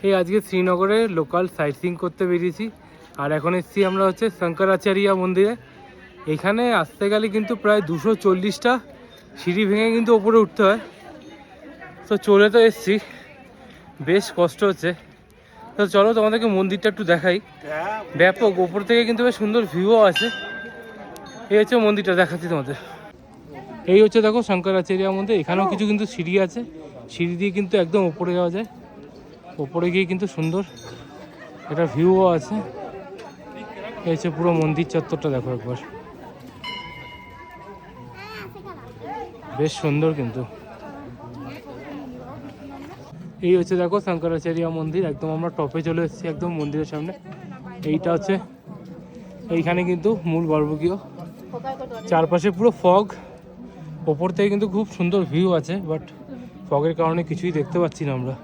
এই আজকে শ্রীনগরে লোকাল সাইট সিইং করতে বেরিয়েছি। আর এখন এসেছি আমরা হচ্ছে শঙ্করাচার্য মন্দিরে। এখানে আসতে গেলে কিন্তু প্রায় 240টা সিঁড়ি ভেঙে কিন্তু ওপরে উঠতে হয়। তো চলে তো এসেছি, বেশ কষ্ট হচ্ছে। তো চলো তোমাদেরকে মন্দিরটা একটু দেখাই। ব্যাপক ওপর থেকে কিন্তু বেশ সুন্দর ভিউও আছে। এই হচ্ছে মন্দিরটা, দেখাচ্ছি তোমাদের। এই হচ্ছে দেখো শঙ্করাচার্য মন্দির। এখানেও কিছু কিন্তু সিঁড়ি আছে, সিঁড়ি দিয়ে কিন্তু একদম ওপরে যাওয়া যায়। ওপরে গিয়ে কিন্তু সুন্দর এটা ভিউও আছে। এই হচ্ছে পুরো মন্দির চত্বরটা দেখো একবার, বেশ সুন্দর কিন্তু। এই হচ্ছে দেখো শঙ্করাচার্য মন্দির, একদম আমরা টপে চলে এসেছি, একদম মন্দিরের সামনে। এইটা হচ্ছে এইখানে কিন্তু মূল গর্ভগৃহ। চারপাশে পুরো ফগ, ওপর থেকে কিন্তু খুব সুন্দর ভিউ আছে, বাট ফগের কারণে কিছুই দেখতে পাচ্ছি না আমরা।